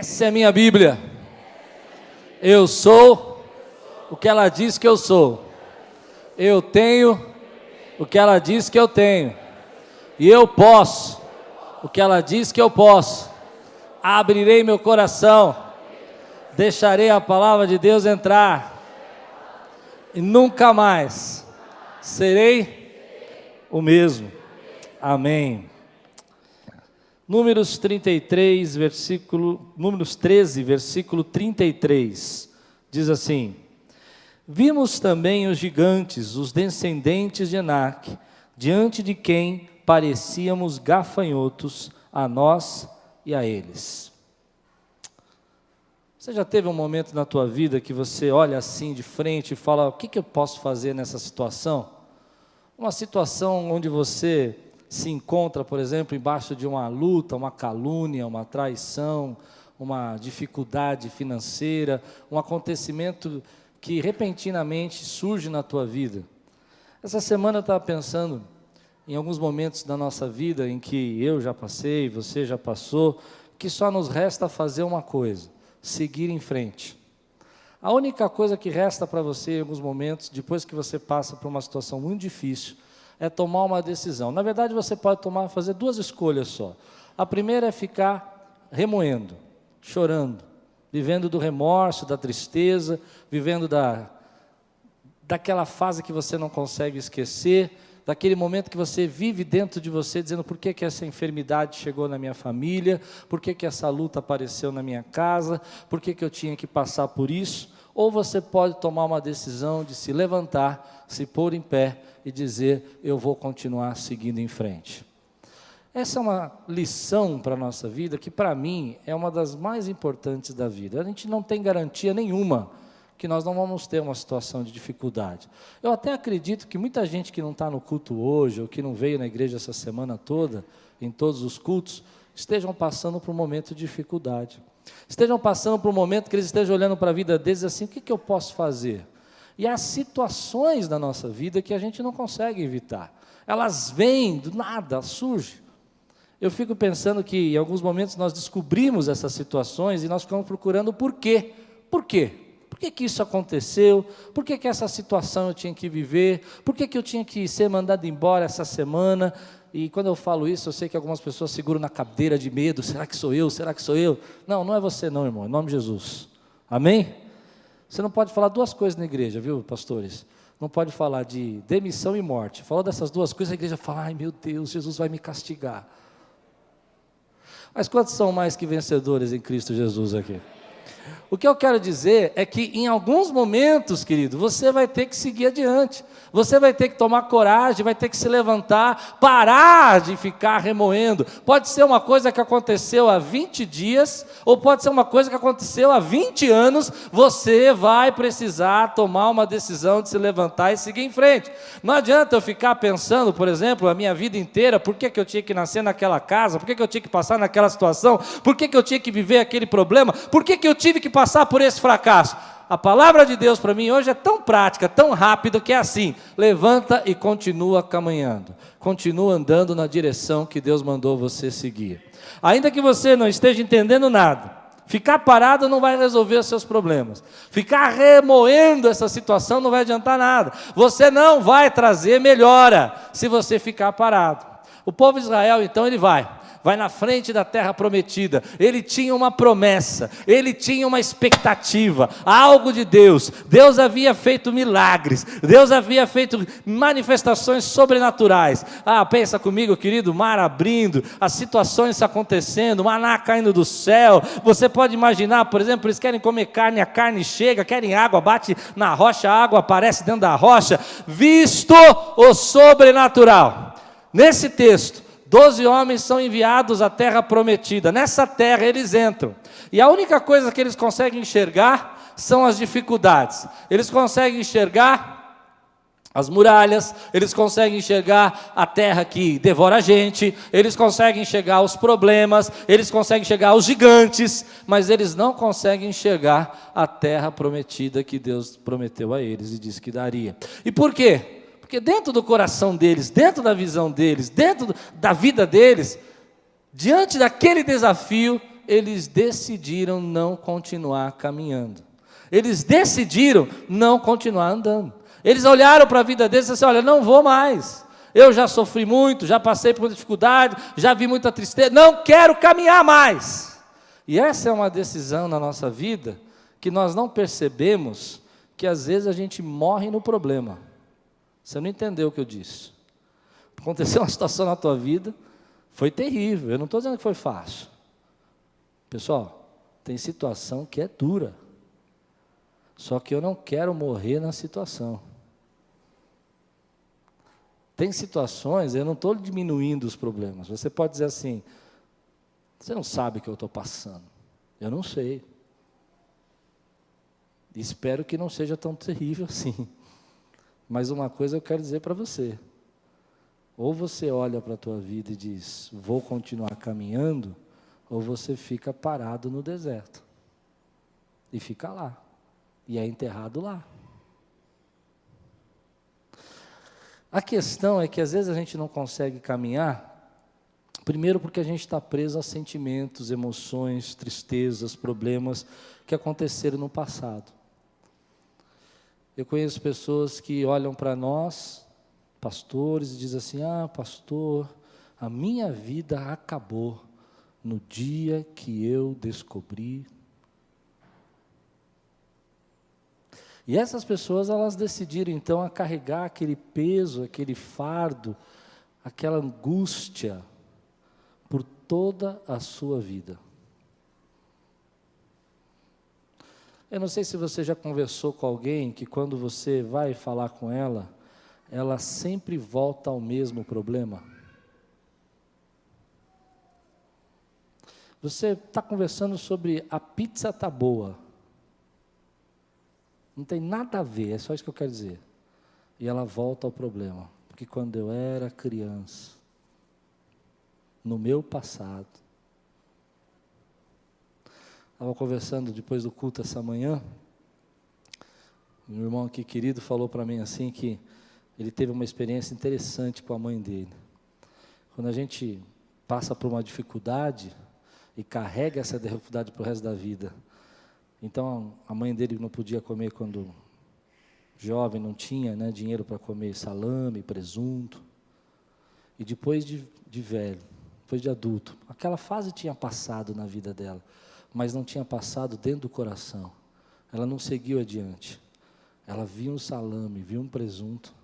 Essa é a minha Bíblia. Eu sou o que ela diz que eu sou. Eu tenho o que ela diz que eu tenho. E eu posso o que ela diz que eu posso. Abrirei meu coração. Deixarei a palavra de Deus entrar. E nunca mais serei o mesmo. Amém. Números 13, versículo 33, diz assim: Vimos também os gigantes, os descendentes de Enaque, diante de quem parecíamos gafanhotos a nós e a eles. Você já teve um momento na tua vida que você olha assim de frente e fala, o que eu posso fazer nessa situação? Uma situação onde você se encontra, por exemplo, embaixo de uma luta, uma calúnia, uma traição, uma dificuldade financeira, um acontecimento que repentinamente surge na tua vida. Essa semana eu estava pensando em alguns momentos da nossa vida em que eu já passei, você já passou, que só nos resta fazer uma coisa: seguir em frente. A única coisa que resta para você em alguns momentos, depois que você passa por uma situação muito difícil, é tomar uma decisão. Na verdade, você pode fazer duas escolhas só. A primeira é ficar remoendo, chorando, vivendo do remorso, da tristeza, vivendo daquela fase que você não consegue esquecer, daquele momento que você vive dentro de você, dizendo por que essa enfermidade chegou na minha família, por que essa luta apareceu na minha casa, por que eu tinha que passar por isso. Ou você pode tomar uma decisão de se levantar, se pôr em pé e dizer, eu vou continuar seguindo em frente. Essa é uma lição para a nossa vida, que para mim é uma das mais importantes da vida. A gente não tem garantia nenhuma que nós não vamos ter uma situação de dificuldade. Eu até acredito que muita gente que não está no culto hoje, ou que não veio na igreja essa semana toda, em todos os cultos, estejam passando por um momento de dificuldade. Estejam passando por um momento que eles estejam olhando para a vida deles assim, o que eu posso fazer? E há situações na nossa vida que a gente não consegue evitar. Elas vêm do nada, surgem. Eu fico pensando que em alguns momentos nós descobrimos essas situações e nós ficamos procurando o porquê. Por quê? Por que isso aconteceu? Por que essa situação eu tinha que viver? Por que eu tinha que ser mandado embora essa semana? E quando eu falo isso, eu sei que algumas pessoas seguram na cadeira de medo. Será que sou eu? Será que sou eu? Não, não é você não, irmão, em nome de Jesus. Amém? Você não pode falar duas coisas na igreja, viu, pastores? Não pode falar de demissão e morte. Falou dessas duas coisas, a igreja fala, ai meu Deus, Jesus vai me castigar. Mas quantos são mais que vencedores em Cristo Jesus aqui? O que eu quero dizer é que em alguns momentos, querido, você vai ter que seguir adiante. Você vai ter que tomar coragem, vai ter que se levantar, parar de ficar remoendo. Pode ser uma coisa que aconteceu há 20 dias, ou pode ser uma coisa que aconteceu há 20 anos. Você vai precisar tomar uma decisão de se levantar e seguir em frente. Não adianta eu ficar pensando, por exemplo, a minha vida inteira, por que eu tinha que nascer naquela casa, por que eu tinha que passar naquela situação, por que eu tinha que viver aquele problema, por que eu tive que passar por esse fracasso. A palavra de Deus para mim hoje é tão prática, tão rápido, que é assim: levanta e continua caminhando, continua andando na direção que Deus mandou você seguir. Ainda que você não esteja entendendo nada, ficar parado não vai resolver os seus problemas, ficar remoendo essa situação não vai adiantar nada, você não vai trazer melhora se você ficar parado. O povo de Israel então ele vai na frente da terra prometida. Ele tinha uma promessa, ele tinha uma expectativa, algo de Deus. Deus havia feito milagres, Deus havia feito manifestações sobrenaturais. Pensa comigo, querido, o mar abrindo, as situações acontecendo, maná caindo do céu. Você pode imaginar, por exemplo, eles querem comer carne, a carne chega, querem água, bate na rocha, a água aparece dentro da rocha. Visto o sobrenatural. Nesse texto, 12 homens são enviados à terra prometida. Nessa terra eles entram. E a única coisa que eles conseguem enxergar são as dificuldades. Eles conseguem enxergar as muralhas, eles conseguem enxergar a terra que devora a gente, eles conseguem enxergar os problemas, eles conseguem enxergar os gigantes, mas eles não conseguem enxergar a terra prometida que Deus prometeu a eles e disse que daria. E por quê? Porque dentro do coração deles, dentro da visão deles, dentro da vida deles, diante daquele desafio, eles decidiram não continuar caminhando. Eles decidiram não continuar andando. Eles olharam para a vida deles e disseram assim, olha, não vou mais. Eu já sofri muito, já passei por muita dificuldade, já vi muita tristeza, não quero caminhar mais. E essa é uma decisão na nossa vida que nós não percebemos, que às vezes a gente morre no problema. Você não entendeu o que eu disse. Aconteceu uma situação na tua vida, foi terrível, eu não estou dizendo que foi fácil. Pessoal, tem situação que é dura. Só que eu não quero morrer na situação. Tem situações, eu não estou diminuindo os problemas. Você pode dizer assim, você não sabe o que eu estou passando. Eu não sei. Espero que não seja tão terrível assim. Mas uma coisa eu quero dizer para você. Ou você olha para a tua vida e diz, vou continuar caminhando, ou você fica parado no deserto. E fica lá. E é enterrado lá. A questão é que às vezes a gente não consegue caminhar, primeiro porque a gente está preso a sentimentos, emoções, tristezas, problemas que aconteceram no passado. Eu conheço pessoas que olham para nós, pastores, e dizem assim, pastor, a minha vida acabou no dia que eu descobri. E essas pessoas, elas decidiram então a carregar aquele peso, aquele fardo, aquela angústia por toda a sua vida. Eu não sei se você já conversou com alguém que quando você vai falar com ela, ela sempre volta ao mesmo problema. Você está conversando sobre a pizza tá boa. Não tem nada a ver, é só isso que eu quero dizer. E ela volta ao problema. Porque quando eu era criança, no meu passado, estava conversando depois do culto essa manhã, meu irmão aqui querido falou para mim assim que ele teve uma experiência interessante com a mãe dele. Quando a gente passa por uma dificuldade e carrega essa dificuldade para o resto da vida, então a mãe dele não podia comer quando jovem, não tinha dinheiro para comer salame, presunto, e depois de velho, depois de adulto, aquela fase tinha passado na vida dela, mas não tinha passado dentro do coração, ela não seguiu adiante, ela via um salame, via um presunto,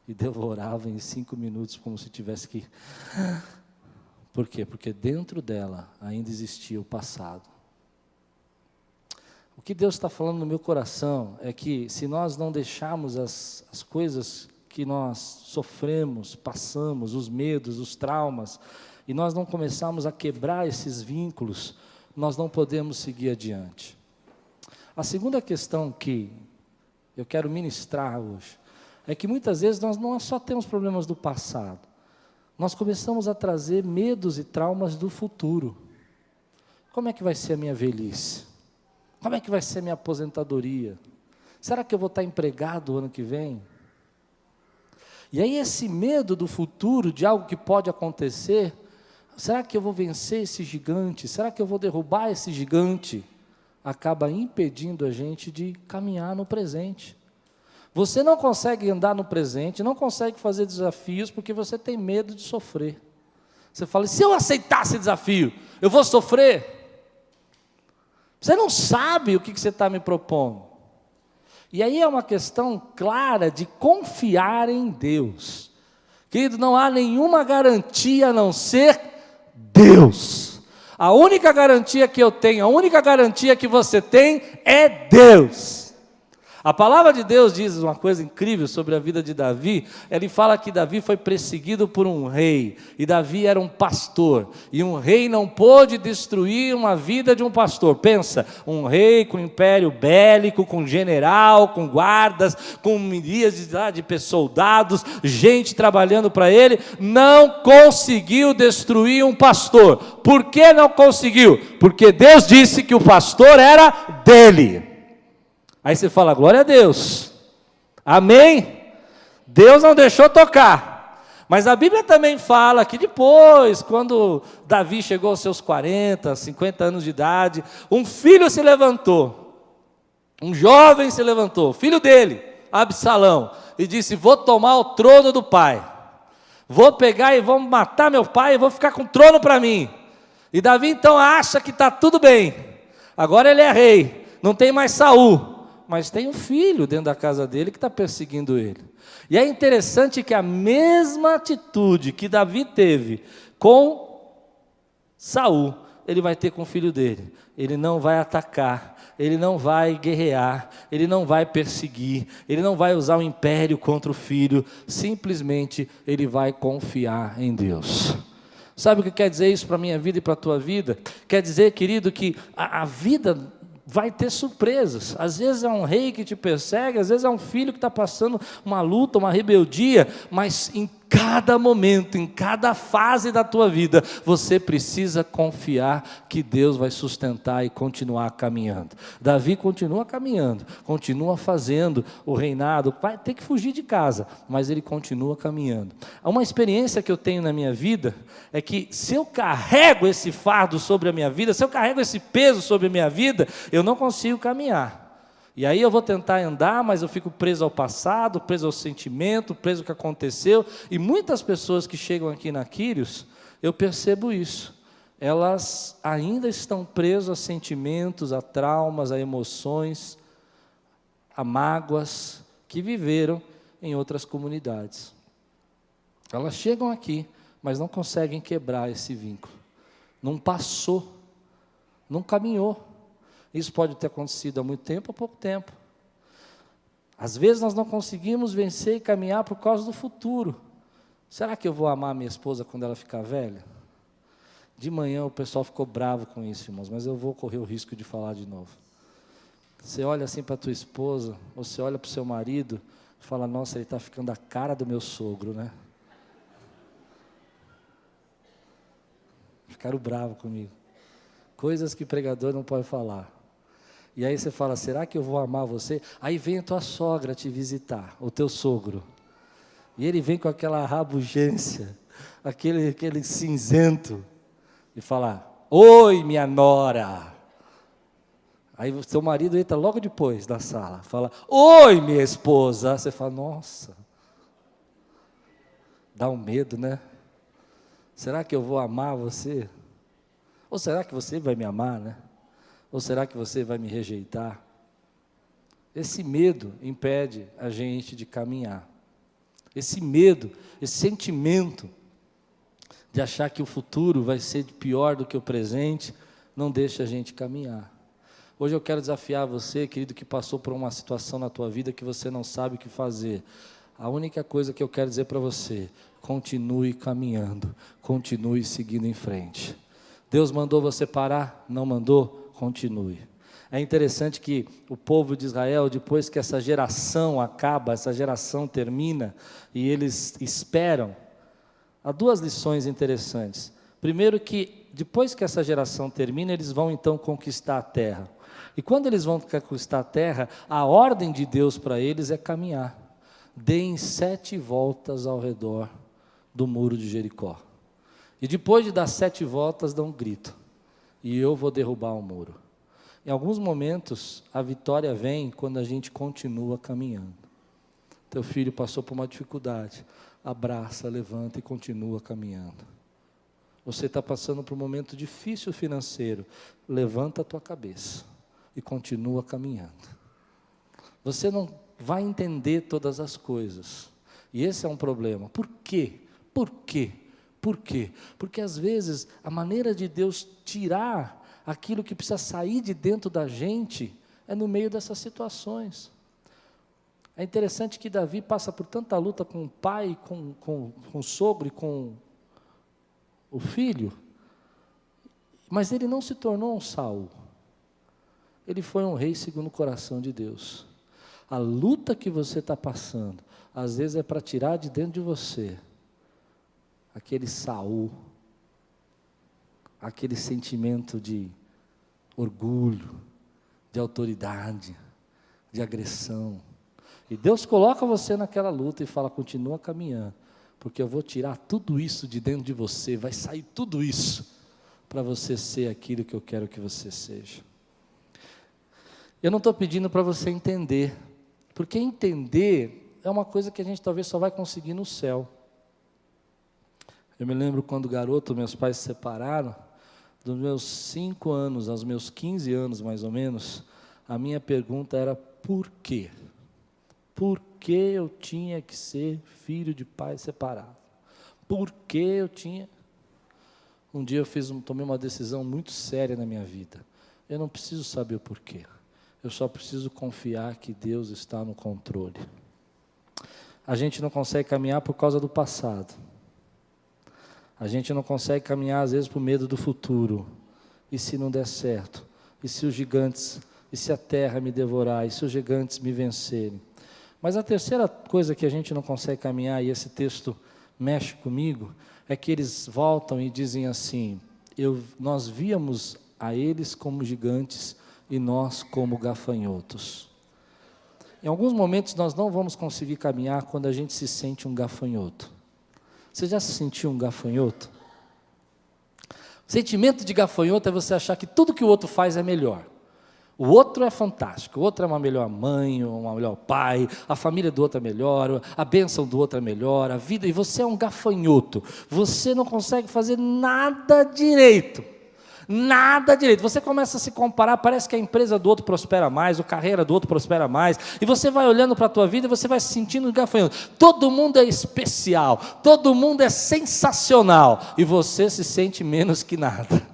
e devorava em 5 minutos, como se tivesse que... Por quê? Porque dentro dela ainda existia o passado. O que Deus está falando no meu coração é que se nós não deixarmos as coisas que nós sofremos, passamos, os medos, os traumas, e nós não começarmos a quebrar esses vínculos, nós não podemos seguir adiante. A segunda questão que eu quero ministrar hoje, é que muitas vezes nós não só temos problemas do passado, nós começamos a trazer medos e traumas do futuro. Como é que vai ser a minha velhice? Como é que vai ser a minha aposentadoria? Será que eu vou estar empregado ano que vem? E aí esse medo do futuro, de algo que pode acontecer, será que eu vou vencer esse gigante? Será que eu vou derrubar esse gigante? Acaba impedindo a gente de caminhar no presente. Você não consegue andar no presente, não consegue fazer desafios, porque você tem medo de sofrer. Você fala, se eu aceitar esse desafio, eu vou sofrer? Você não sabe o que você está me propondo. E aí é uma questão clara de confiar em Deus. Querido, não há nenhuma garantia a não ser Deus. A única garantia que eu tenho, a única garantia que você tem é Deus. A palavra de Deus diz uma coisa incrível sobre a vida de Davi. Ele fala que Davi foi perseguido por um rei, e Davi era um pastor, e um rei não pôde destruir uma vida de um pastor. Pensa, um rei com império bélico, com general, com guardas, com milhares de soldados, gente trabalhando para ele, não conseguiu destruir um pastor. Por que não conseguiu? Porque Deus disse que o pastor era dele. Aí você fala, glória a Deus, amém? Deus não deixou tocar, Mas a Bíblia também fala que depois, quando Davi chegou aos seus 40, 50 anos de idade, um filho se levantou, um jovem se levantou, filho dele, Absalão, e disse: vou tomar o trono do pai, vou pegar e vou matar meu pai e vou ficar com o trono para mim. E Davi então acha que está tudo bem, agora ele é rei, não tem mais Saul, mas tem um filho dentro da casa dele que está perseguindo ele. E é interessante que a mesma atitude que Davi teve com Saul, ele vai ter com o filho dele. Ele não vai atacar, ele não vai guerrear, ele não vai perseguir, ele não vai usar o império contra o filho, simplesmente ele vai confiar em Deus. Sabe o que quer dizer isso para a minha vida e para a tua vida? Quer dizer, querido, que a vida vai ter surpresas. Às vezes é um rei que te persegue, às vezes é um filho que está passando uma luta, uma rebeldia, mas em cada momento, em cada fase da tua vida, você precisa confiar que Deus vai sustentar e continuar caminhando. Davi continua caminhando, continua fazendo o reinado, vai ter que fugir de casa, mas ele continua caminhando. Uma experiência que eu tenho na minha vida é que se eu carrego esse fardo sobre a minha vida, se eu carrego esse peso sobre a minha vida, eu não consigo caminhar. E aí eu vou tentar andar, mas eu fico preso ao passado, preso ao sentimento, preso ao que aconteceu. E muitas pessoas que chegam aqui na Quírios, eu percebo isso. Elas ainda estão presas a sentimentos, a traumas, a emoções, a mágoas que viveram em outras comunidades. Elas chegam aqui, mas não conseguem quebrar esse vínculo. Não passou, não caminhou. Isso pode ter acontecido há muito tempo ou pouco tempo. Às vezes nós não conseguimos vencer e caminhar por causa do futuro. Será que eu vou amar minha esposa quando ela ficar velha? De manhã o pessoal ficou bravo com isso, irmãos, mas eu vou correr o risco de falar de novo. Você olha assim para a tua esposa, ou você olha para o seu marido, e fala: nossa, ele está ficando a cara do meu sogro, né? Ficaram bravos comigo. Coisas que pregador não pode falar. E aí você fala: será que eu vou amar você? Aí vem a tua sogra te visitar, o teu sogro. E ele vem com aquela rabugência, aquele cinzento, e fala: oi, minha nora. Aí o seu marido entra logo depois da sala, fala: oi, minha esposa. Você fala: nossa, dá um medo, né? Será que eu vou amar você? Ou será que você vai me amar, né? Ou será que você vai me rejeitar? Esse medo impede a gente de caminhar. Esse medo, esse sentimento de achar que o futuro vai ser pior do que o presente, não deixa a gente caminhar. Hoje eu quero desafiar você, querido, que passou por uma situação na tua vida que você não sabe o que fazer. A única coisa que eu quero dizer para você: continue caminhando, continue seguindo em frente. Deus mandou você parar? Não mandou? Continue. É interessante que o povo de Israel, depois que essa geração acaba, essa geração termina, e eles esperam, há duas lições interessantes. Primeiro, que depois que essa geração termina, eles vão então conquistar a terra. E quando eles vão conquistar a terra, a ordem de Deus para eles é caminhar. Deem 7 voltas ao redor do muro de Jericó. E depois de dar 7 voltas, dão um grito: e eu vou derrubar o muro. Em alguns momentos, a vitória vem quando a gente continua caminhando. Teu filho passou por uma dificuldade, abraça, levanta e continua caminhando. Você está passando por um momento difícil financeiro, levanta a tua cabeça e continua caminhando. Você não vai entender todas as coisas, e esse é um problema. Por quê? Por quê? Por quê? Porque às vezes a maneira de Deus tirar aquilo que precisa sair de dentro da gente é no meio dessas situações. É interessante que Davi passa por tanta luta com o pai, com o sogro e com o filho, mas ele não se tornou um Saul. Ele foi um rei segundo o coração de Deus. A luta que você está passando, às vezes é para tirar de dentro de você aquele Saul, aquele sentimento de orgulho, de autoridade, de agressão. E Deus coloca você naquela luta e fala: continua caminhando, porque eu vou tirar tudo isso de dentro de você, vai sair tudo isso, para você ser aquilo que eu quero que você seja. Eu não estou pedindo para você entender, porque entender é uma coisa que a gente talvez só vai conseguir no céu. Eu me lembro quando garoto, meus pais se separaram, dos meus 5 anos aos meus 15 anos mais ou menos, a minha pergunta era por quê? Por que eu tinha que ser filho de pai separado? Por que eu tinha... Um dia eu tomei uma decisão muito séria na minha vida. Eu não preciso saber o porquê. Eu só preciso confiar que Deus está no controle. A gente não consegue caminhar por causa do passado. A gente não consegue caminhar às vezes por medo do futuro. E se não der certo? E se os gigantes, e se a terra me devorar? E se os gigantes me vencerem? Mas a terceira coisa que a gente não consegue caminhar, e esse texto mexe comigo, é que eles voltam e dizem assim, nós víamos a eles como gigantes e nós como gafanhotos. Em alguns momentos nós não vamos conseguir caminhar quando a gente se sente um gafanhoto. Você já se sentiu um gafanhoto? O sentimento de gafanhoto é você achar que tudo que o outro faz é melhor. O outro é fantástico, o outro é uma melhor mãe, um melhor pai, a família do outro é melhor, a bênção do outro é melhor, a vida, e você é um gafanhoto, você não consegue fazer nada direito, você começa a se comparar, parece que a empresa do outro prospera mais, a carreira do outro prospera mais, e você vai olhando para a tua vida e você vai se sentindo um gafanhoto, todo mundo é especial, todo mundo é sensacional, e você se sente menos que nada.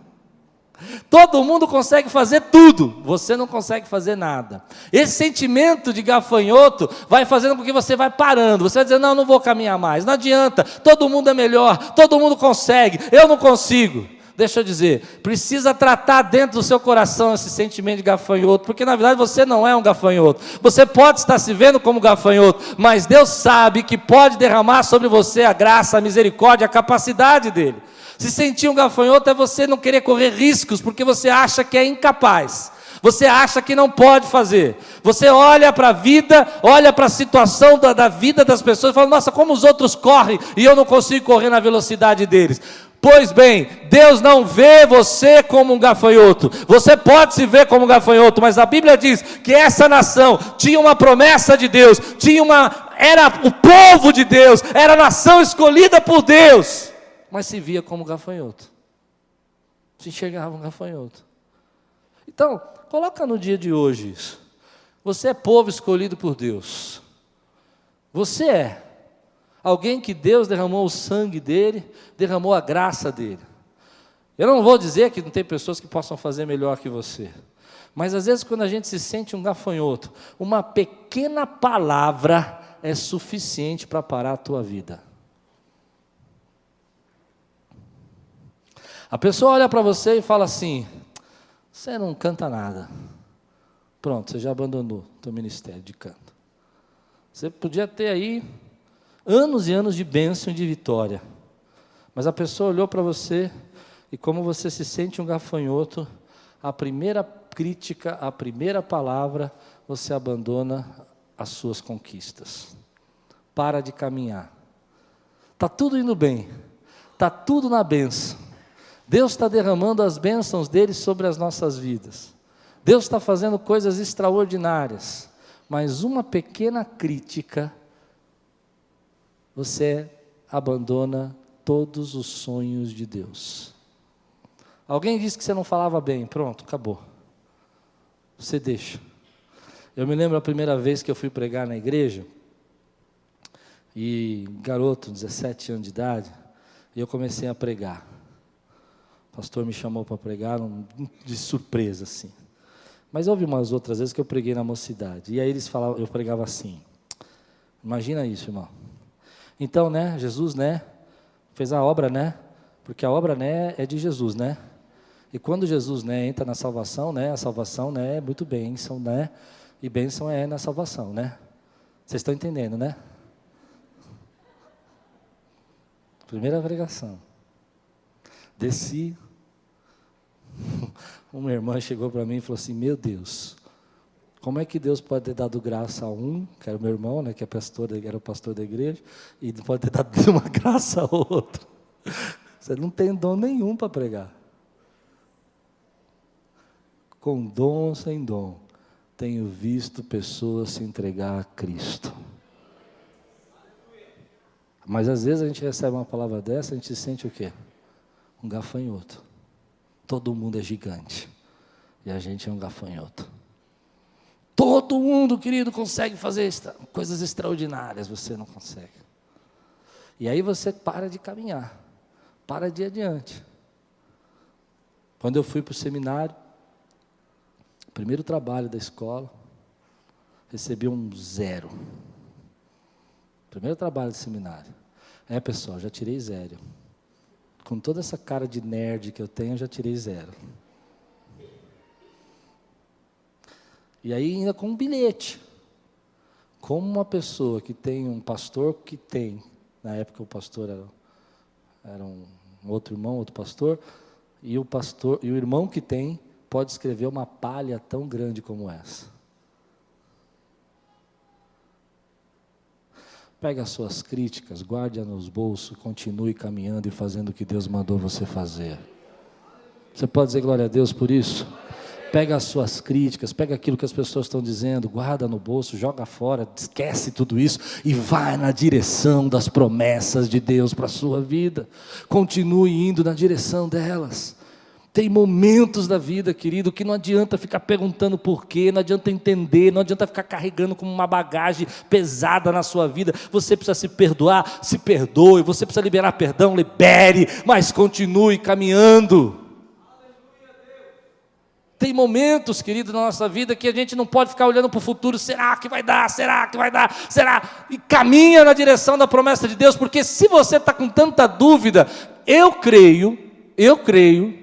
Todo mundo consegue fazer tudo, você não consegue fazer nada. Esse sentimento de gafanhoto vai fazendo com que você vai parando, você vai dizendo, não vou caminhar mais, não adianta, todo mundo é melhor, todo mundo consegue, eu não consigo. Deixa eu dizer, precisa tratar dentro do seu coração esse sentimento de gafanhoto, porque na verdade você não é um gafanhoto, você pode estar se vendo como gafanhoto, mas Deus sabe que pode derramar sobre você a graça, a misericórdia, a capacidade dEle. Se sentir um gafanhoto é você não querer correr riscos, porque você acha que é incapaz, você acha que não pode fazer, você olha para a vida, olha para a situação da vida das pessoas e fala, nossa, como os outros correm e eu não consigo correr na velocidade deles. Pois bem, Deus não vê você como um gafanhoto, você pode se ver como um gafanhoto, mas a Bíblia diz que essa nação tinha uma promessa de Deus, era o povo de Deus, era a nação escolhida por Deus, mas se via como gafanhoto, se enxergava um gafanhoto. Então, coloca no dia de hoje isso, você é povo escolhido por Deus, você é alguém que Deus derramou o sangue dele, derramou a graça dele. Eu não vou dizer que não tem pessoas que possam fazer melhor que você, mas às vezes quando a gente se sente um gafanhoto, uma pequena palavra é suficiente para parar a tua vida. A pessoa olha para você e fala assim, você não canta nada. Pronto, você já abandonou o teu ministério de canto. Você podia ter aí anos e anos de bênção e de vitória, mas a pessoa olhou para você, e como você se sente um gafanhoto, a primeira crítica, a primeira palavra, você abandona as suas conquistas, para de caminhar, está tudo indo bem, está tudo na bênção, Deus está derramando as bênçãos dele sobre as nossas vidas, Deus está fazendo coisas extraordinárias, mas uma pequena crítica, você abandona todos os sonhos de Deus. Alguém disse que você não falava bem, pronto, acabou. Você deixa. Eu me lembro a primeira vez que eu fui pregar na igreja, e garoto, 17 anos de idade, e eu comecei a pregar. O pastor me chamou para pregar, de surpresa assim. Mas houve umas outras vezes que eu preguei na mocidade, e aí eles falavam, eu pregava assim, imagina isso, irmão. Então, né, Jesus, né, fez a obra, né, porque a obra, né, é de Jesus, né, e quando Jesus, né, entra na salvação, né, a salvação, né, é muito bênção, né, e bênção é na salvação, né, vocês estão entendendo, né? Primeira pregação, desci, uma irmã chegou para mim e falou assim, meu Deus, Como é que Deus pode ter dado graça a um, que era o meu irmão, né, que era o pastor da igreja, e pode ter dado uma graça a outro? Você não tem dom nenhum para pregar. Com dom ou sem dom, tenho visto pessoas se entregar a Cristo. Mas às vezes a gente recebe uma palavra dessa, a gente se sente o quê? Um gafanhoto. Todo mundo é gigante, e a gente é um gafanhoto. Todo mundo, querido, consegue fazer coisas extraordinárias, você não consegue. E aí você para de caminhar, para de ir adiante. Quando eu fui para o seminário, primeiro trabalho da escola, recebi um 0. Primeiro trabalho do seminário. Pessoal, já tirei 0. Com toda essa cara de nerd que eu tenho, eu já tirei 0. E aí ainda com um bilhete. Como uma pessoa que tem um pastor que tem, na época o pastor era um outro irmão, outro pastor, e o irmão que tem pode escrever uma palha tão grande como essa. Pega as suas críticas, guarde-as nos bolsos, continue caminhando e fazendo o que Deus mandou você fazer. Você pode dizer glória a Deus por isso? Pega as suas críticas, pega aquilo que as pessoas estão dizendo, guarda no bolso, joga fora, esquece tudo isso e vai na direção das promessas de Deus para a sua vida. Continue indo na direção delas. Tem momentos da vida, querido, que não adianta ficar perguntando por quê, não adianta entender, não adianta ficar carregando como uma bagagem pesada na sua vida. Você precisa se perdoar, se perdoe. Você precisa liberar perdão, libere, mas continue caminhando. Tem momentos, querido, na nossa vida que a gente não pode ficar olhando para o futuro. Será que vai dar? Será que vai dar? Será? E caminha na direção da promessa de Deus, porque se você está com tanta dúvida, eu creio,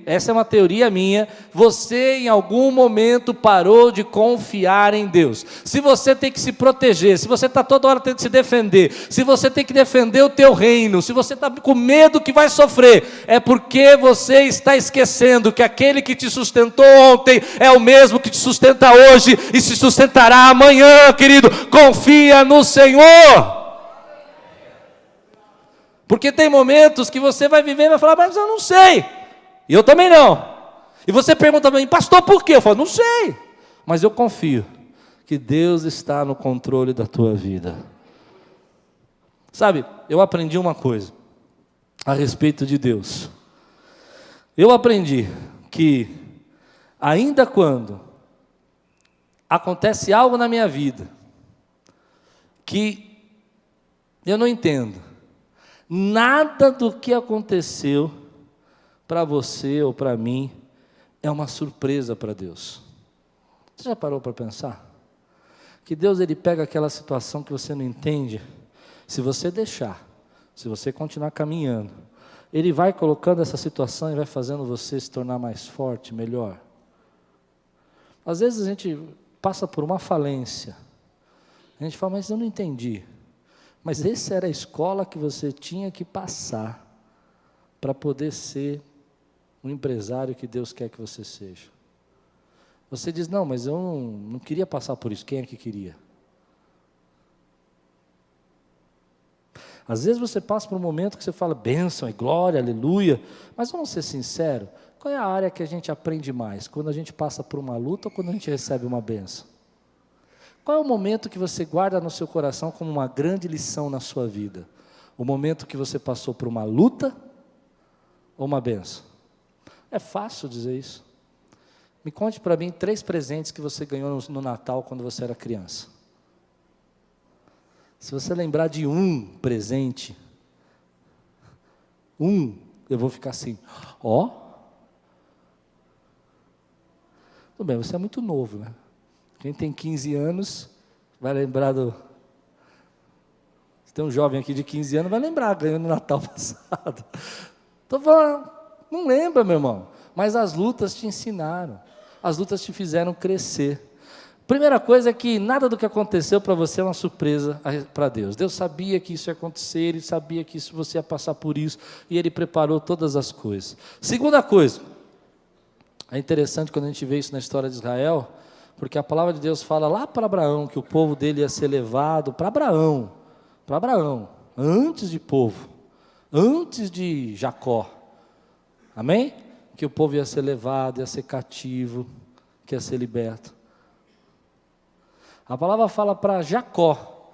essa é uma teoria minha, você em algum momento parou de confiar em Deus. Se você tem que se proteger, se você está toda hora tendo que se defender, se você tem que defender o teu reino, se você está com medo que vai sofrer, é porque você está esquecendo que aquele que te sustentou ontem é o mesmo que te sustenta hoje e se sustentará amanhã, querido. Confia no Senhor. Porque tem momentos que você vai viver e vai falar, mas eu não sei. E eu também não. E você pergunta para mim, pastor, por quê? Eu falo, não sei. Mas eu confio que Deus está no controle da tua vida. Sabe, eu aprendi uma coisa a respeito de Deus. Eu aprendi que, ainda quando acontece algo na minha vida que eu não entendo, nada do que aconteceu para você ou para mim é uma surpresa para Deus. Você já parou para pensar? Que Deus, Ele pega aquela situação que você não entende, se você deixar, se você continuar caminhando, Ele vai colocando essa situação e vai fazendo você se tornar mais forte, melhor. Às vezes a gente passa por uma falência, a gente fala, mas eu não entendi. Mas essa era a escola que você tinha que passar para poder ser um empresário que Deus quer que você seja. Você diz, não, mas eu não queria passar por isso. Quem é que queria? Às vezes você passa por um momento que você fala, bênção e glória, aleluia. Mas vamos ser sinceros, qual é a área que a gente aprende mais? Quando a gente passa por uma luta ou quando a gente recebe uma bênção? Qual é o momento que você guarda no seu coração como uma grande lição na sua vida? O momento que você passou por uma luta ou uma bênção? É fácil dizer isso. Me conte para mim 3 presentes que você ganhou no Natal quando você era criança. Se você lembrar de um presente, eu vou ficar assim, ó. Tudo bem, você é muito novo, né? Quem tem 15 anos vai lembrar do... Se tem um jovem aqui de 15 anos, vai lembrar, ganhou no Natal passado. Estou falando, não lembra, meu irmão. Mas as lutas te ensinaram. As lutas te fizeram crescer. Primeira coisa é que nada do que aconteceu para você é uma surpresa para Deus. Deus sabia que isso ia acontecer, Ele sabia que você ia passar por isso, e Ele preparou todas as coisas. Segunda coisa, é interessante quando a gente vê isso na história de Israel, Porque a palavra de Deus fala lá para Abraão que o povo dele ia ser levado para Abraão, antes de povo, antes de Jacó. Amém? Que o povo ia ser levado, ia ser cativo, que ia ser liberto. A palavra fala para Jacó,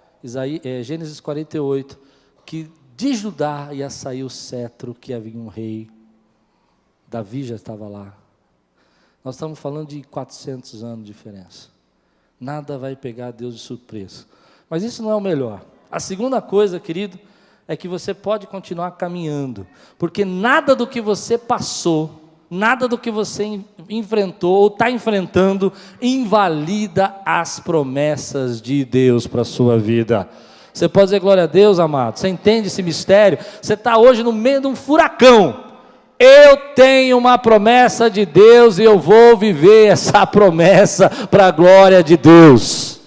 Gênesis 48, que de Judá ia sair o cetro, que havia um rei. Davi já estava lá. Nós estamos falando de 400 anos de diferença. Nada vai pegar Deus de surpresa. Mas isso não é o melhor. A segunda coisa, querido, é que você pode continuar caminhando. Porque nada do que você passou, nada do que você enfrentou ou está enfrentando, invalida as promessas de Deus para a sua vida. Você pode dizer glória a Deus, amado? Você entende esse mistério? Você está hoje no meio de um furacão. Eu tenho uma promessa de Deus e eu vou viver essa promessa para a glória de Deus.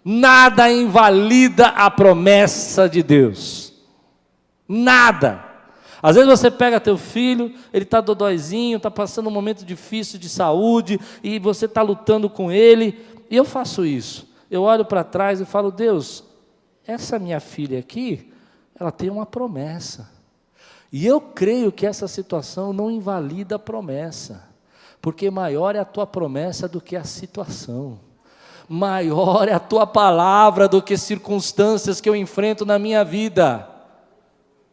Nada invalida a promessa de Deus. Nada. Às vezes você pega teu filho, ele está dodóizinho, está passando um momento difícil de saúde, e você está lutando com ele, e eu faço isso. Eu olho para trás e falo, Deus, essa minha filha aqui, ela tem uma promessa. E eu creio que essa situação não invalida a promessa, porque maior é a tua promessa do que a situação, maior é a tua palavra do que circunstâncias que eu enfrento na minha vida.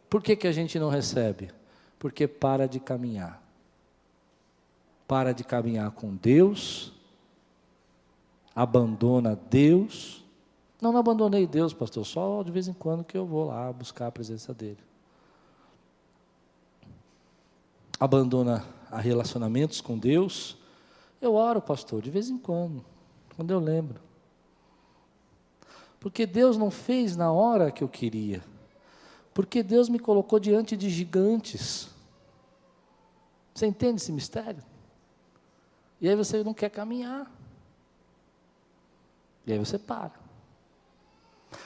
Por que a gente não recebe? Porque para de caminhar com Deus, abandona Deus. Não abandonei Deus, pastor, só de vez em quando que eu vou lá buscar a presença dEle. Abandona relacionamentos com Deus. Eu oro, pastor, de vez em quando eu lembro. Porque Deus não fez na hora que eu queria. Porque Deus me colocou diante de gigantes. Você entende esse mistério? E aí você não quer caminhar. E aí você para.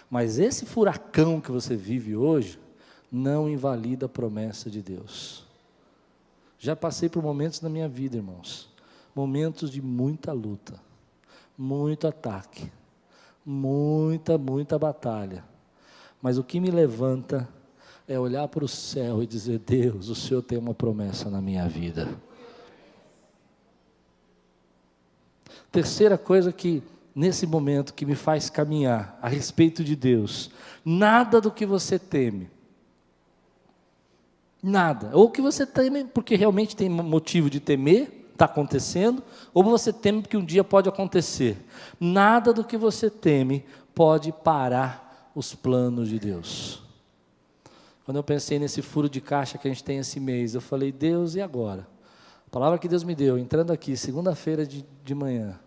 Mas esse furacão que você vive hoje, não invalida a promessa de Deus. Já passei por momentos na minha vida, irmãos, momentos de muita luta, muito ataque, muita batalha, mas o que me levanta é olhar para o céu e dizer, Deus, o Senhor tem uma promessa na minha vida. Terceira coisa que, nesse momento, que me faz caminhar a respeito de Deus, nada do que você teme, nada, ou que você teme porque realmente tem motivo de temer, está acontecendo, ou você teme porque um dia pode acontecer. Nada do que você teme pode parar os planos de Deus. Quando eu pensei nesse furo de caixa que a gente tem esse mês, eu falei, Deus, e agora? A palavra que Deus me deu, entrando aqui, segunda-feira de manhã,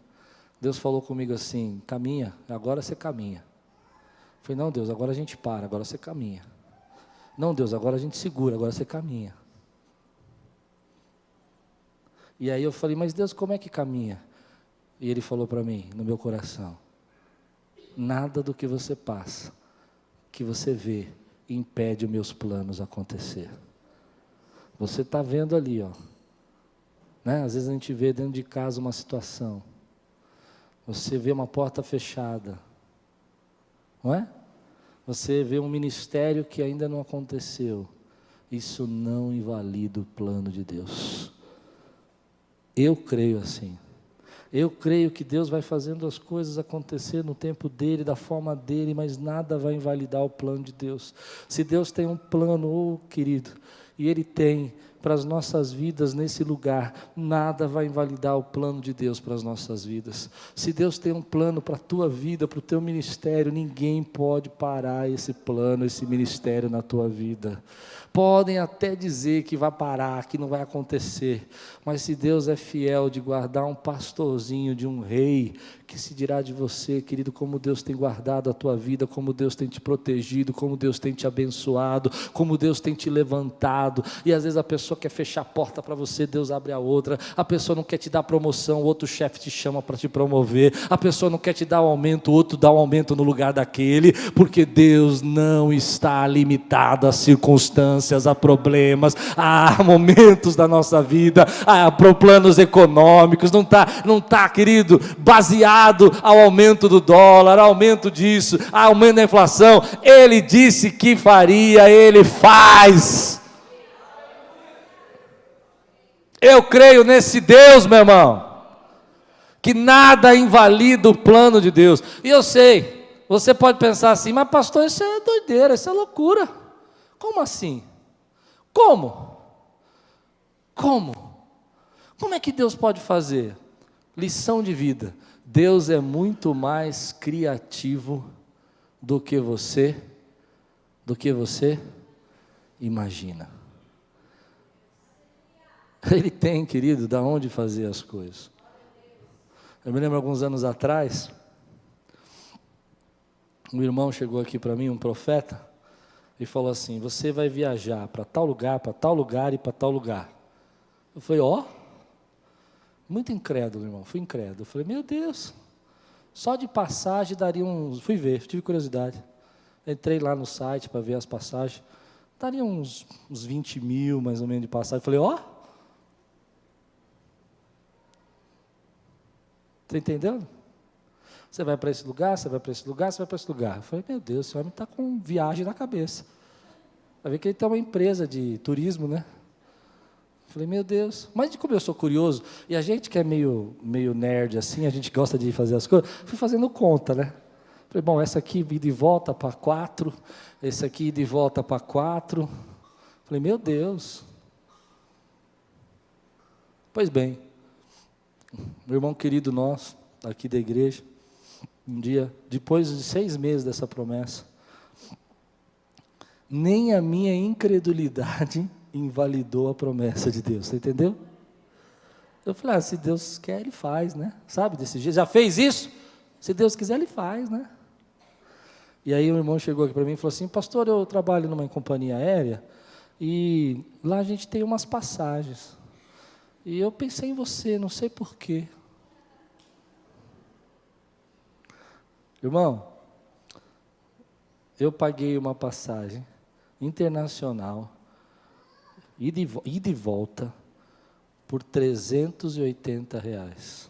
Deus falou comigo assim, caminha, agora você caminha. Eu falei, não Deus, agora a gente para, agora você caminha. Não, Deus, agora a gente segura, agora você caminha. E aí eu falei, mas Deus, como é que caminha? E Ele falou para mim, no meu coração, nada do que você passa, que você vê, impede os meus planos acontecer. Você está vendo ali, ó, né? Às vezes a gente vê dentro de casa uma situação, você vê uma porta fechada, não é? Você vê um ministério que ainda não aconteceu. Isso não invalida o plano de Deus. Eu creio assim. Eu creio que Deus vai fazendo as coisas acontecer no tempo dEle, da forma dEle, mas nada vai invalidar o plano de Deus. Se Deus tem um plano, querido, e Ele tem para as nossas vidas nesse lugar, nada vai invalidar o plano de Deus para as nossas vidas. Se Deus tem um plano para a tua vida, para o teu ministério, ninguém pode parar esse plano, esse ministério na tua vida. Podem até dizer que vai parar, que não vai acontecer, mas se Deus é fiel de guardar um pastorzinho de um rei, que se dirá de você, querido, como Deus tem guardado a tua vida, como Deus tem te protegido, como Deus tem te abençoado, como Deus tem te levantado, e às vezes a pessoa pessoa quer fechar a porta para você, Deus abre a outra. A pessoa não quer te dar promoção, o outro chefe te chama para te promover. A pessoa não quer te dar um aumento, o outro dá um aumento no lugar daquele. Porque Deus não está limitado a circunstâncias, a problemas, a momentos da nossa vida, a planos econômicos. Não tá, querido, baseado ao aumento do dólar, ao aumento disso, ao aumento da inflação. Ele disse que faria, Ele faz. Eu creio nesse Deus, meu irmão, que nada invalida o plano de Deus. E eu sei, você pode pensar assim, mas pastor, isso é doideira, isso é loucura. Como assim? Como? Como é que Deus pode fazer? Lição de vida: Deus é muito mais criativo do que você imagina. Ele tem, querido, de onde fazer as coisas. Eu me lembro alguns anos atrás, um irmão chegou aqui para mim, um profeta, e falou assim: você vai viajar para tal lugar e para tal lugar. Eu falei, muito incrédulo, irmão, fui incrédulo. Eu falei, meu Deus, só de passagem daria uns... Fui ver, tive curiosidade. Entrei lá no site para ver as passagens, daria uns 20 mil mais ou menos de passagem. Eu falei, está entendendo? Você vai para esse lugar, você vai para esse lugar, você vai para esse lugar. Eu falei, meu Deus, esse homem está com viagem na cabeça. Vai ver que ele tem uma empresa de turismo, né? Eu falei, meu Deus. Mas como eu sou curioso, e a gente que é meio nerd assim, a gente gosta de fazer as coisas, fui fazendo conta, né? Falei, bom, essa aqui ida e volta para 4, esse aqui ida e volta para 4. Falei, meu Deus. Pois bem, meu irmão querido nosso, aqui da igreja, um dia, depois de 6 meses dessa promessa, nem a minha incredulidade invalidou a promessa de Deus, você entendeu? Eu falei, se Deus quer, Ele faz, né? Sabe, desse jeito, já fez isso? Se Deus quiser, Ele faz, né? E aí o irmão chegou aqui para mim e falou assim, pastor, eu trabalho numa companhia aérea, e lá a gente tem umas passagens, e eu pensei em você, não sei porquê. Irmão, eu paguei uma passagem internacional, ida e volta, por R$380.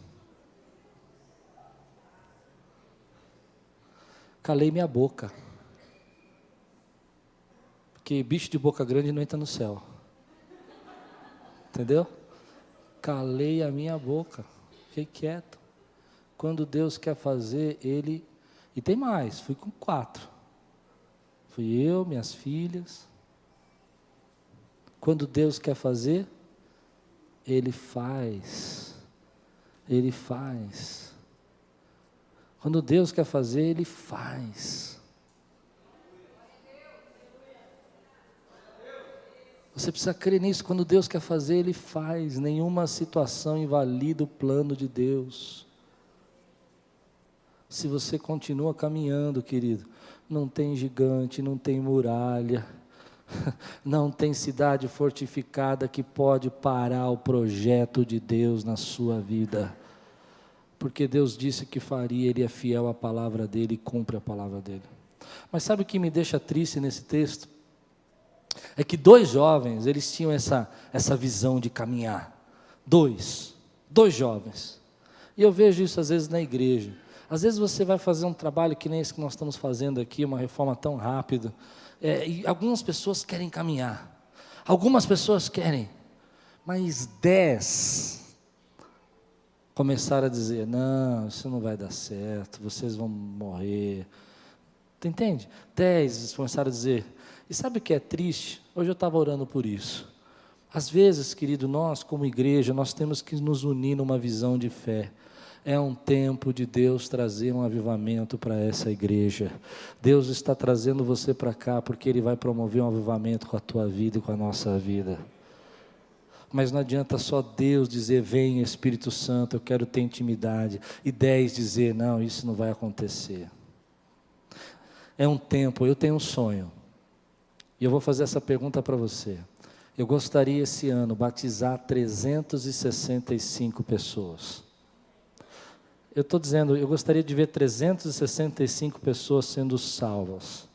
Calei minha boca, porque bicho de boca grande não entra no céu, entendeu? Calei a minha boca, fiquei quieto. Quando Deus quer fazer, Ele... E tem mais, fui com 4. Fui eu, minhas filhas. Quando Deus quer fazer, Ele faz. Ele faz. Quando Deus quer fazer, Ele faz. Você precisa crer nisso. Quando Deus quer fazer, Ele faz. Nenhuma situação invalida o plano de Deus. Se você continua caminhando, querido, não tem gigante, não tem muralha, não tem cidade fortificada que pode parar o projeto de Deus na sua vida. Porque Deus disse que faria, Ele é fiel à palavra dEle e cumpre a palavra dEle. Mas sabe o que me deixa triste nesse texto? É que 2 jovens, eles tinham essa visão de caminhar. Dois jovens. E eu vejo isso às vezes na igreja. Às vezes você vai fazer um trabalho que nem esse que nós estamos fazendo aqui, uma reforma tão rápida, e algumas pessoas querem caminhar, algumas pessoas querem, mas 10 começaram a dizer, não, isso não vai dar certo, vocês vão morrer, tu entende? 10 começaram a dizer, e sabe o que é triste? Hoje eu estava orando por isso. Às vezes, querido, nós como igreja, nós temos que nos unir numa visão de fé. É um tempo de Deus trazer um avivamento para essa igreja. Deus está trazendo você para cá, porque Ele vai promover um avivamento com a tua vida e com a nossa vida. Mas não adianta só Deus dizer, vem Espírito Santo, eu quero ter intimidade, e 10 dizer, não, isso não vai acontecer. É um tempo, eu tenho um sonho, e eu vou fazer essa pergunta para você. Eu gostaria esse ano batizar 365 pessoas. Eu estou dizendo, eu gostaria de ver 365 pessoas sendo salvas,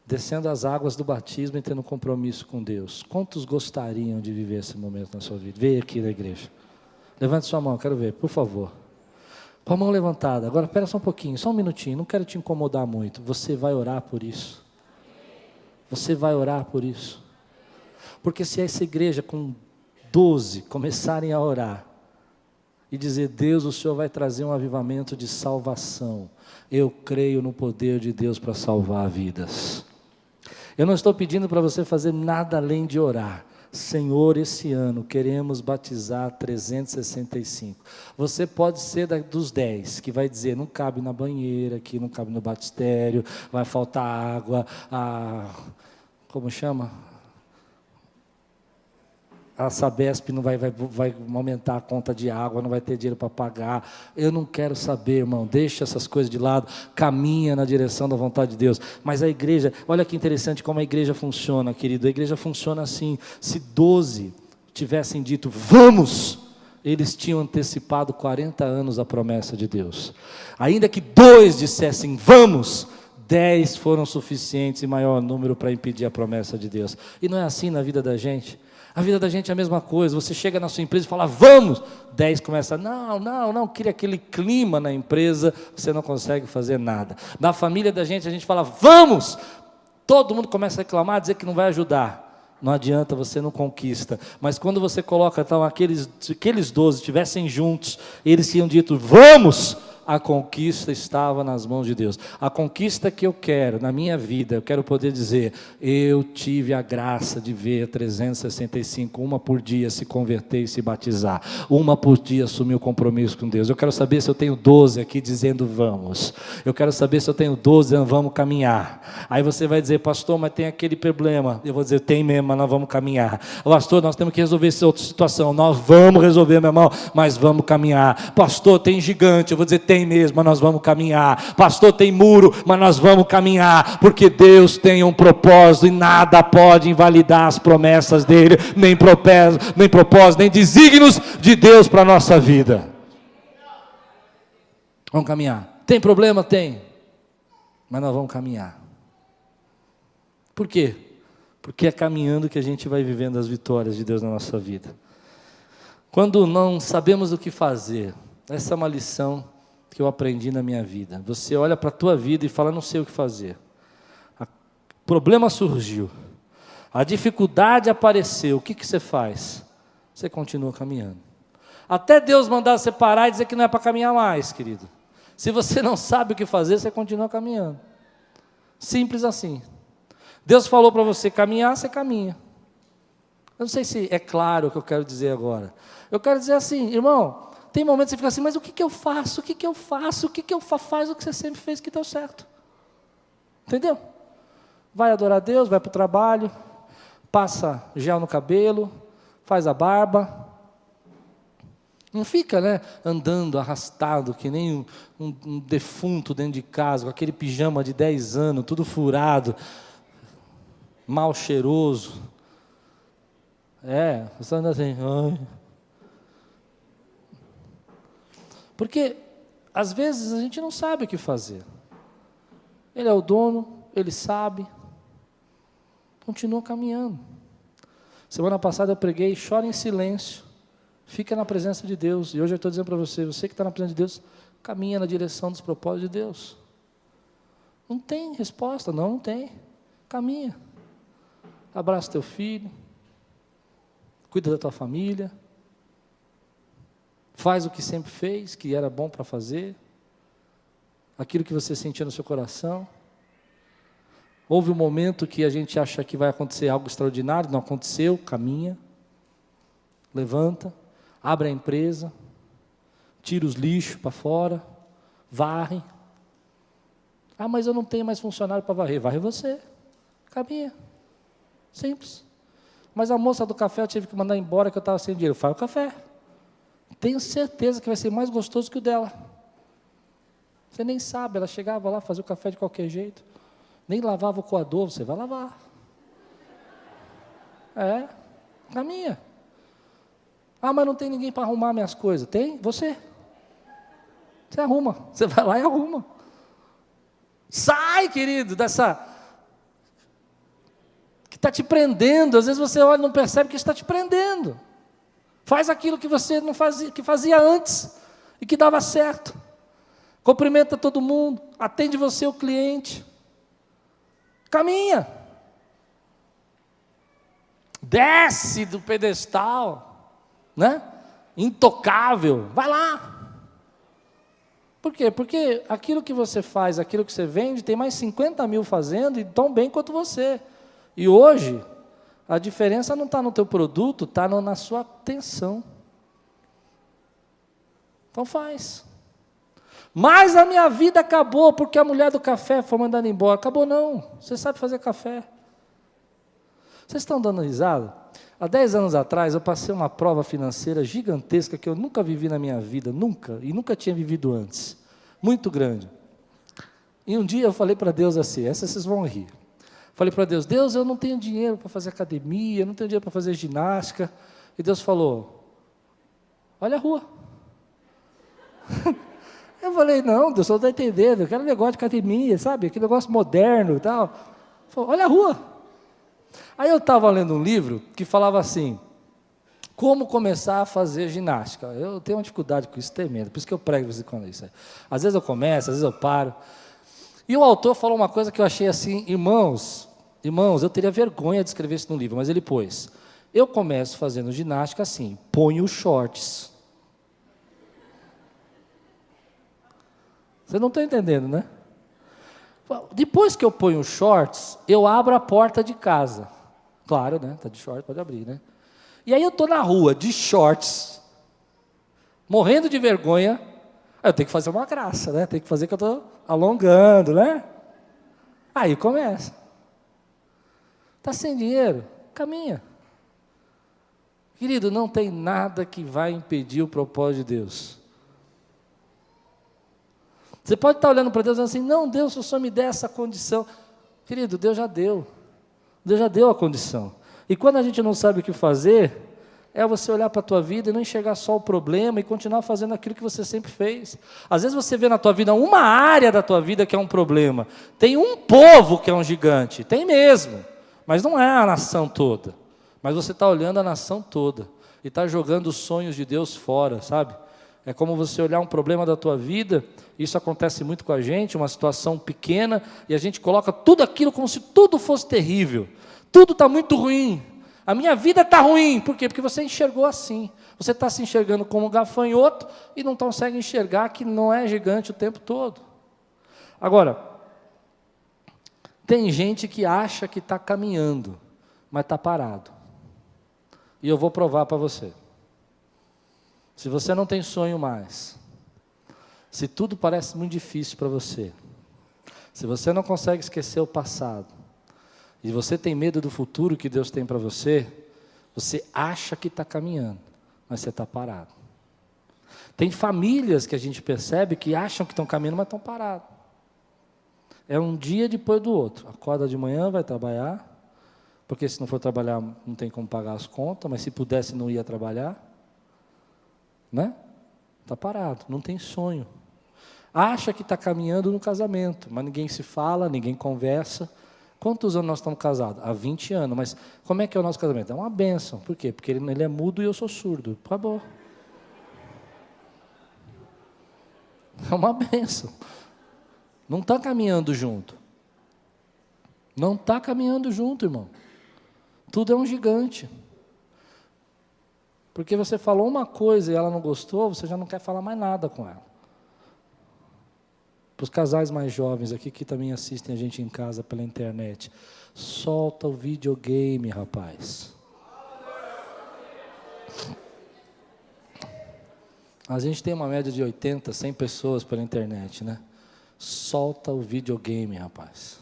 descendo as águas do batismo e tendo um compromisso com Deus. Quantos gostariam de viver esse momento na sua vida? Veja aqui na igreja. Levante sua mão, quero ver, por favor. Com a mão levantada. Agora, espera só um pouquinho, só um minutinho, não quero te incomodar muito. Você vai orar por isso. Você vai orar por isso. Porque se essa igreja com 12 começarem a orar, e dizer, Deus, o Senhor vai trazer um avivamento de salvação. Eu creio no poder de Deus para salvar vidas. Eu não estou pedindo para você fazer nada além de orar. Senhor, esse ano queremos batizar 365. Você pode ser dos 10, que vai dizer, não cabe na banheira, aqui não cabe no batistério, vai faltar água, como chama? A Sabesp não vai aumentar a conta de água, não vai ter dinheiro para pagar. Eu não quero saber, irmão, deixa essas coisas de lado, caminha na direção da vontade de Deus. Mas a igreja, olha que interessante como a igreja funciona, querido. A igreja funciona assim, se 12 tivessem dito, vamos, eles tinham antecipado 40 anos a promessa de Deus. Ainda que 2 dissessem, vamos, 10 foram suficientes em maior número para impedir a promessa de Deus. E não é assim na vida da gente. A vida da gente é a mesma coisa, você chega na sua empresa e fala, vamos, 10 começa, não, cria aquele clima na empresa, você não consegue fazer nada. Na família da gente, a gente fala, vamos, todo mundo começa a reclamar, dizer que não vai ajudar, não adianta, você não conquista. Mas quando você coloca, então, aqueles 12 estivessem juntos, eles tinham dito, vamos, a conquista estava nas mãos de Deus. A conquista que eu quero na minha vida, eu quero poder dizer, eu tive a graça de ver 365, uma por dia se converter e se batizar, uma por dia assumir o compromisso com Deus. Eu quero saber se eu tenho 12 aqui dizendo vamos, eu quero saber se eu tenho 12 dizendo vamos caminhar. Aí você vai dizer, pastor, mas tem aquele problema. Eu vou dizer, tem mesmo, mas nós vamos caminhar. Pastor, nós temos que resolver essa outra situação. Nós vamos resolver, meu irmão, mas vamos caminhar. Pastor, tem gigante. Eu vou dizer, tem mesmo, mas nós vamos caminhar. Pastor, tem muro, mas nós vamos caminhar, porque Deus tem um propósito e nada pode invalidar as promessas dele, nem propósito, nem desígnios de Deus para a nossa vida. Vamos caminhar. Tem problema? Tem, mas nós vamos caminhar. Por quê? Porque é caminhando que a gente vai vivendo as vitórias de Deus na nossa vida. Quando não sabemos o que fazer, essa é uma lição que eu aprendi na minha vida. Você olha para a tua vida e fala, não sei o que fazer. O problema surgiu, a dificuldade apareceu, o que você faz? Você continua caminhando. Até Deus mandar você parar e dizer que não é para caminhar mais, querido. Se você não sabe o que fazer, você continua caminhando. Simples assim. Deus falou para você caminhar, você caminha. Eu não sei se é claro o que eu quero dizer agora. Eu quero dizer assim, irmão, tem momentos que você fica assim, mas o que eu faço? Faz o que você sempre fez que deu certo. Entendeu? Vai adorar a Deus, vai para o trabalho, passa gel no cabelo, faz a barba. Não fica, andando arrastado, que nem um defunto dentro de casa, com aquele pijama de 10 anos, tudo furado, mal cheiroso. Você anda assim, ai. Porque, às vezes, a gente não sabe o que fazer. Ele é o dono, ele sabe. Continua caminhando. Semana passada eu preguei, chora em silêncio. Fica na presença de Deus. E hoje eu estou dizendo para você, você que está na presença de Deus, caminha na direção dos propósitos de Deus. Não tem resposta, não tem. Caminha. Abraça teu filho. Cuida da tua família. Faz o que sempre fez, que era bom para fazer. Aquilo que você sentia no seu coração. Houve um momento que a gente acha que vai acontecer algo extraordinário, não aconteceu, caminha. Levanta, abre a empresa, tira os lixos para fora, varre. Mas eu não tenho mais funcionário para varrer. Varre você, caminha. Simples. Mas a moça do café eu tive que mandar embora que eu estava sem dinheiro. Faz o café. Tenho certeza que vai ser mais gostoso que o dela. Você nem sabe, ela chegava lá, fazia o café de qualquer jeito. Nem lavava o coador, você vai lavar. É, caminha. Ah, mas não tem ninguém para arrumar minhas coisas. Tem? Você. Você arruma. Você vai lá e arruma. Sai, querido, dessa... que está te prendendo. Às vezes você olha e não percebe que está te prendendo. Faz aquilo que você não fazia, que fazia antes e que dava certo. Cumprimenta todo mundo, atende você o cliente. Caminha. Desce do pedestal, né? Intocável. Vai lá. Por quê? Porque aquilo que você faz, aquilo que você vende, tem mais 50 mil fazendo e tão bem quanto você. E hoje, a diferença não está no teu produto, está na sua atenção. Então faz. Mas a minha vida acabou porque a mulher do café foi mandada embora. Acabou não, você sabe fazer café. Vocês estão dando risada? Há 10 anos atrás eu passei uma prova financeira gigantesca que eu nunca vivi na minha vida, nunca, e nunca tinha vivido antes. Muito grande. E um dia eu falei para Deus assim, essa vocês vão rir. Falei para Deus, Deus, eu não tenho dinheiro para fazer academia, eu não tenho dinheiro para fazer ginástica. E Deus falou, olha a rua. Eu falei, não, Deus, você não está entendendo, eu quero um negócio de academia, sabe, aquele negócio moderno e tal. Falei, olha a rua. Aí eu estava lendo um livro que falava assim, como começar a fazer ginástica. Eu tenho uma dificuldade com isso tremenda, por isso que eu prego de vez em quando isso. Às vezes eu começo, às vezes eu paro. E o autor falou uma coisa que eu achei assim, irmãos, eu teria vergonha de escrever isso no livro, mas ele pôs, eu começo fazendo ginástica assim, ponho shorts. Você não está entendendo, né? Depois que eu ponho shorts, eu abro a porta de casa. Claro, né? Está de shorts, pode abrir, né? E aí eu estou na rua, de shorts, morrendo de vergonha. Aí eu tenho que fazer uma graça, né? Tem que fazer que eu estou alongando, né? Aí começa. Está sem dinheiro? Caminha. Querido, não tem nada que vai impedir o propósito de Deus. Você pode estar olhando para Deus e dizendo assim, não, Deus, se o Senhor me der essa condição. Querido, Deus já deu. Deus já deu a condição. E quando a gente não sabe o que fazer, é você olhar para a tua vida e não enxergar só o problema e continuar fazendo aquilo que você sempre fez. Às vezes você vê na tua vida uma área da tua vida que é um problema. Tem um povo que é um gigante, tem mesmo, mas não é a nação toda. Mas você está olhando a nação toda e está jogando os sonhos de Deus fora, sabe? É como você olhar um problema da tua vida, isso acontece muito com a gente, uma situação pequena, e a gente coloca tudo aquilo como se tudo fosse terrível. Tudo está muito ruim. A minha vida está ruim. Por quê? Porque você enxergou assim. Você está se enxergando como gafanhoto e não consegue enxergar que não é gigante o tempo todo. Agora, tem gente que acha que está caminhando, mas está parado. E eu vou provar para você. Se você não tem sonho mais, se tudo parece muito difícil para você, se você não consegue esquecer o passado, e você tem medo do futuro que Deus tem para você, você acha que está caminhando, mas você está parado. Tem famílias que a gente percebe que acham que estão caminhando, mas estão parados. É um dia depois do outro. Acorda de manhã, vai trabalhar, porque se não for trabalhar não tem como pagar as contas, mas se pudesse não ia trabalhar. Né? Está parado, não tem sonho. Acha que está caminhando no casamento, mas ninguém se fala, ninguém conversa. Quantos anos nós estamos casados? Há 20 anos, mas como é que é o nosso casamento? É uma bênção. Por quê? Porque ele é mudo e eu sou surdo. Acabou. É uma bênção. Não está caminhando junto. Não está caminhando junto, irmão. Tudo é um gigante. Porque você falou uma coisa e ela não gostou, você já não quer falar mais nada com ela. Para os casais mais jovens aqui que também assistem a gente em casa pela internet, solta o videogame, rapaz. A gente tem uma média de 80, 100 pessoas pela internet, né? Solta o videogame, rapaz.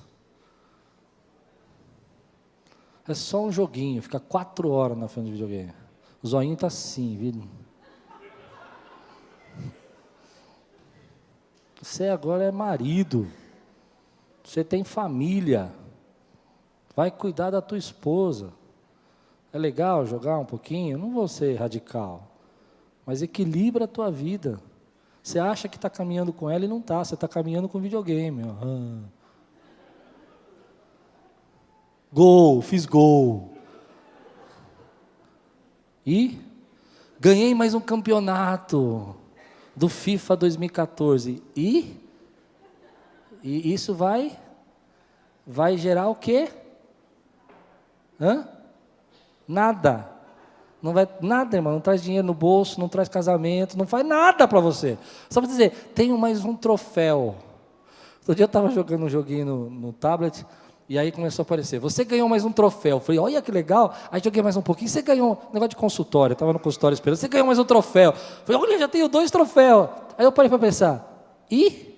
É só um joguinho, fica 4 horas na frente do videogame. O zoinho está assim, viu? Você agora é marido. Você tem família. Vai cuidar da tua esposa. É legal jogar um pouquinho? Não vou ser radical. Mas equilibra a tua vida. Você acha que está caminhando com ela e não está. Você está caminhando com videogame. Gol, fiz gol. E ganhei mais um campeonato do FIFA 2014. E isso vai gerar o quê? Nada. Não vai nada, irmão. Não traz dinheiro no bolso, não traz casamento, não faz nada para você. Só para dizer, tenho mais um troféu. Outro dia eu estava jogando um joguinho no tablet, e aí começou a aparecer, você ganhou mais um troféu. Eu falei, olha que legal. Aí joguei mais um pouquinho, você ganhou um negócio de consultório, eu estava no consultório esperando, você ganhou mais um troféu. Eu falei, olha, já tenho 2 troféus. Aí eu parei para pensar, e?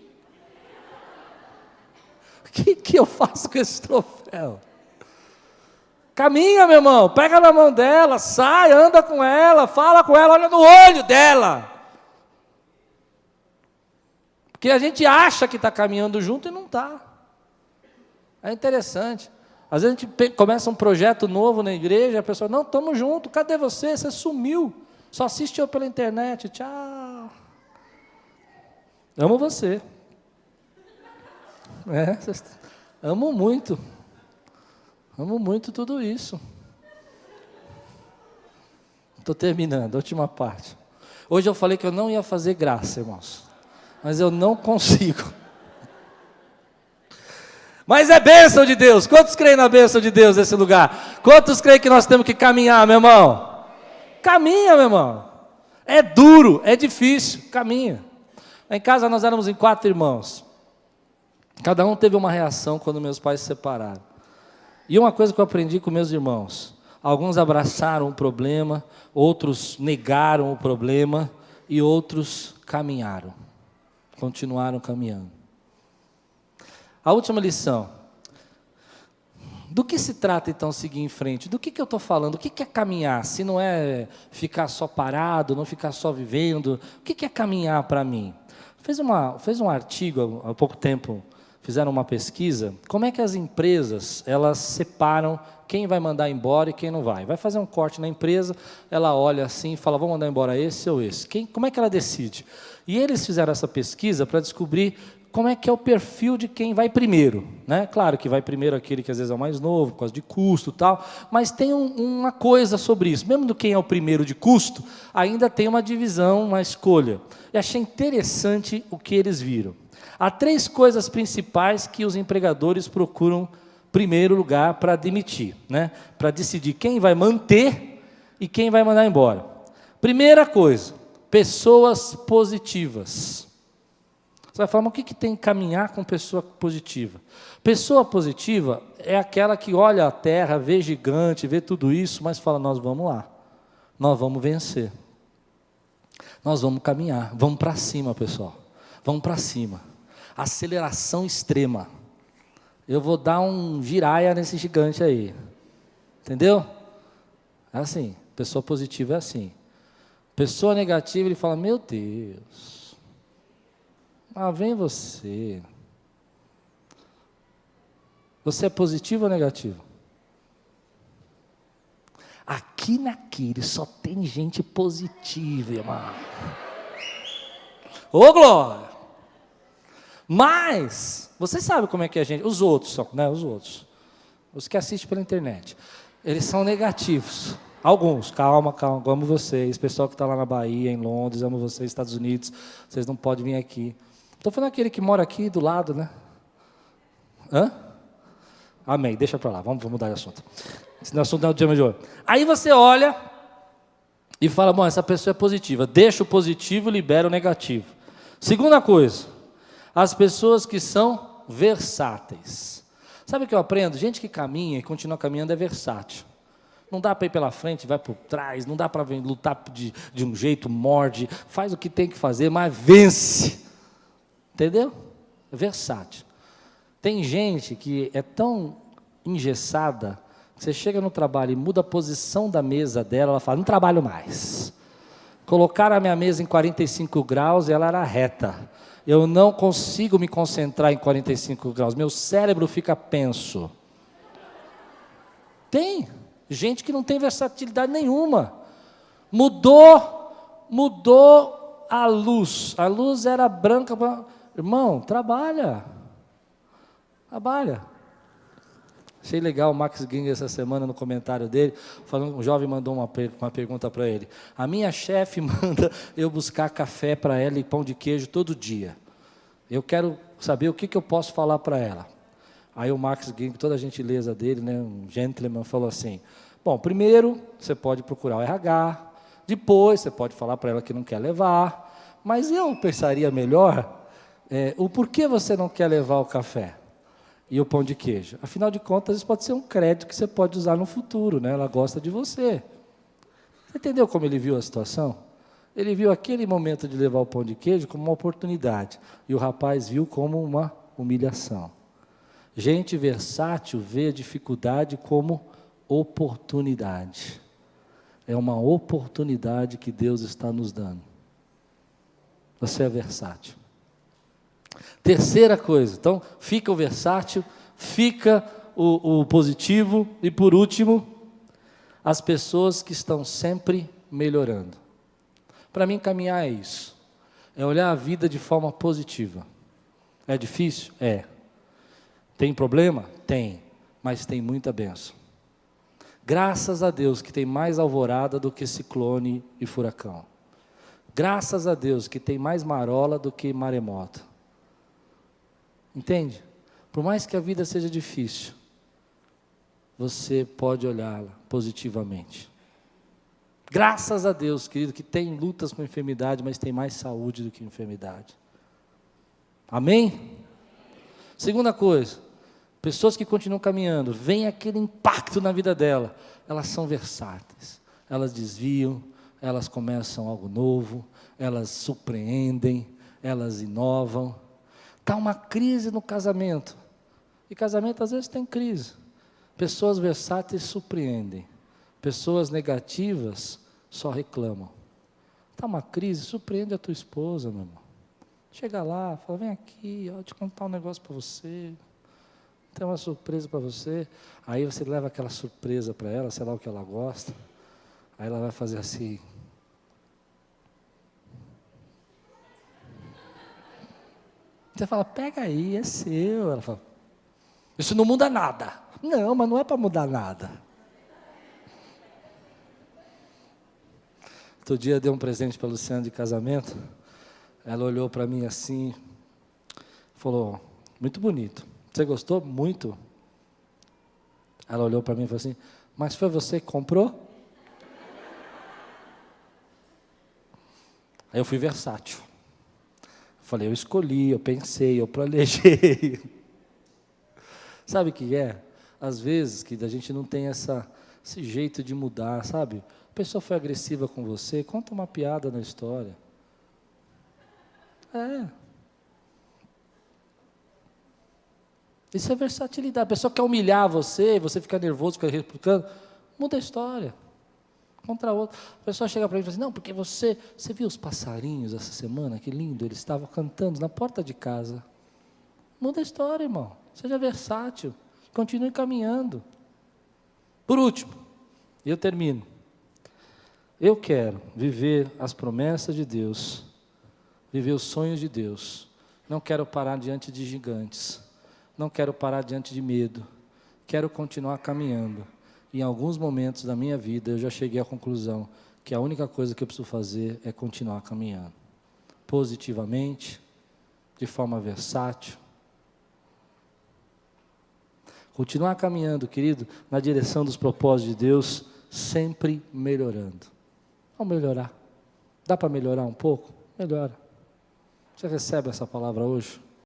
O que eu faço com esse troféu? Caminha, meu irmão, pega na mão dela, sai, anda com ela, fala com ela, olha no olho dela. Porque a gente acha que está caminhando junto e não está. É interessante. Às vezes a gente começa um projeto novo na igreja, e a pessoa, não, estamos juntos, cadê você? Você sumiu, só assiste eu pela internet, tchau. Amo você. Amo muito. Amo muito tudo isso. Estou terminando, a última parte. Hoje eu falei que eu não ia fazer graça, irmãos. Mas eu não consigo. Mas é bênção de Deus. Quantos creem na bênção de Deus nesse lugar? Quantos creem que nós temos que caminhar, meu irmão? Caminha, meu irmão. É duro, é difícil, caminha. Lá em casa nós éramos em 4 irmãos. Cada um teve uma reação quando meus pais se separaram. E uma coisa que eu aprendi com meus irmãos, alguns abraçaram o problema, outros negaram o problema e outros caminharam, continuaram caminhando. A última lição, do que se trata então seguir em frente? Do que eu estou falando? O que é caminhar? Se não é ficar só parado, não ficar só vivendo, o que é caminhar para mim? Fez um artigo há pouco tempo, fizeram uma pesquisa, como é que as empresas, elas separam quem vai mandar embora e quem não vai. Vai fazer um corte na empresa, ela olha assim e fala, vou mandar embora esse ou esse. Como é que ela decide? E eles fizeram essa pesquisa para descobrir como é que é o perfil de quem vai primeiro. Né? Claro que vai primeiro aquele que às vezes é o mais novo, por causa de custo e tal, mas tem uma coisa sobre isso. Mesmo do quem é o primeiro de custo, ainda tem uma divisão, uma escolha. E achei interessante o que eles viram. Há 3 coisas principais que os empregadores procuram, primeiro lugar, para demitir, né? Para decidir quem vai manter e quem vai mandar embora. Primeira coisa, pessoas positivas. Você vai falar, mas o que tem que caminhar com pessoa positiva? Pessoa positiva é aquela que olha a terra, vê gigante, vê tudo isso, mas fala, nós vamos lá, nós vamos vencer. Nós vamos caminhar, vamos para cima, pessoal, vamos para cima. Aceleração extrema. Eu vou dar um giraia nesse gigante aí. Entendeu? É assim. Pessoa positiva é assim. Pessoa negativa, ele fala, meu Deus. Vem você. Você é positivo ou negativo? Aqui naquele só tem gente positiva, irmão. Ô, glória! Mas, você sabe como é que a gente... Os outros, né? Os outros. Os que assistem pela internet. Eles são negativos. Alguns, calma, amo vocês. Pessoal que está lá na Bahia, em Londres, amo vocês, Estados Unidos. Vocês não podem vir aqui. Estou falando aquele que mora aqui do lado, né? Amém, deixa para lá, vamos mudar de assunto. Esse assunto não é o tema de hoje. Aí você olha e fala, bom, essa pessoa é positiva. Deixa o positivo e libera o negativo. Segunda coisa. As pessoas que são versáteis. Sabe o que eu aprendo? Gente que caminha e continua caminhando é versátil. Não dá para ir pela frente, vai por trás, não dá para lutar de um jeito, morde, faz o que tem que fazer, mas vence. Entendeu? É versátil. Tem gente que é tão engessada, que você chega no trabalho e muda a posição da mesa dela, ela fala, não trabalho mais. Colocaram a minha mesa em 45 graus e ela era reta. Eu não consigo me concentrar em 45 graus. Meu cérebro fica penso. Tem gente que não tem versatilidade nenhuma. Mudou a luz. A luz era branca. Irmão, trabalha. Achei legal o Max Ginger essa semana no comentário dele, falando, um jovem mandou uma pergunta para ele. A minha chefe manda eu buscar café para ela e pão de queijo todo dia. Eu quero saber o que eu posso falar para ela. Aí o Max Ginger, toda a gentileza dele, né, um gentleman, falou assim, bom, primeiro você pode procurar o RH, depois você pode falar para ela que não quer levar, mas eu pensaria melhor, o porquê você não quer levar o café e o pão de queijo. Afinal de contas, isso pode ser um crédito que você pode usar no futuro, né? Ela gosta de você. Você entendeu como ele viu a situação? Ele viu aquele momento de levar o pão de queijo como uma oportunidade, e o rapaz viu como uma humilhação. Gente versátil vê a dificuldade como oportunidade. É uma oportunidade que Deus está nos dando. Você é versátil. Terceira coisa, então, fica o versátil, fica o positivo, e por último, as pessoas que estão sempre melhorando. Para mim, caminhar é isso, é olhar a vida de forma positiva. É difícil? É. Tem problema? Tem, mas tem muita bênção. Graças a Deus que tem mais alvorada do que ciclone e furacão. Graças a Deus que tem mais marola do que maremoto. Entende? Por mais que a vida seja difícil, você pode olhá-la positivamente. Graças a Deus, querido, que tem lutas com enfermidade, mas tem mais saúde do que enfermidade. Amém? Segunda coisa, pessoas que continuam caminhando, vem aquele impacto na vida dela, elas são versáteis, elas desviam, elas começam algo novo, elas surpreendem, elas inovam. Está uma crise no casamento, e casamento às vezes tem crise. Pessoas versáteis surpreendem, pessoas negativas só reclamam. Está uma crise, surpreende a tua esposa, meu irmão. Chega lá, fala, vem aqui, eu vou te contar um negócio para você, tem uma surpresa para você. Aí você leva aquela surpresa para ela, sei lá o que ela gosta, aí ela vai fazer assim. Você fala, pega aí, é seu. Ela fala, isso não muda nada. Não, mas não é para mudar nada. Outro dia eu dei um presente para a Luciana de casamento. Ela olhou para mim assim, falou, muito bonito. Você gostou? Muito. Ela olhou para mim e falou assim, mas foi você que comprou? Aí eu fui versátil. Falei, eu escolhi, eu pensei, eu planejei. Sabe o que é? Às vezes que a gente não tem esse jeito de mudar, sabe? A pessoa foi agressiva com você, conta uma piada na história. Isso é versatilidade. A pessoa quer humilhar você, você fica nervoso, fica replicando, muda a história. Contra outra. A pessoa chega para mim e fala assim, não, porque você viu os passarinhos essa semana? Que lindo, eles estavam cantando na porta de casa. Muda a história, irmão. Seja versátil. Continue caminhando. Por último, e eu termino. Eu quero viver as promessas de Deus, viver os sonhos de Deus. Não quero parar diante de gigantes. Não quero parar diante de medo. Quero continuar caminhando. Em alguns momentos da minha vida, eu já cheguei à conclusão que a única coisa que eu preciso fazer é continuar caminhando. Positivamente, de forma versátil. Continuar caminhando, querido, na direção dos propósitos de Deus, sempre melhorando. Vamos melhorar. Dá para melhorar um pouco? Melhora. Você recebe essa palavra hoje?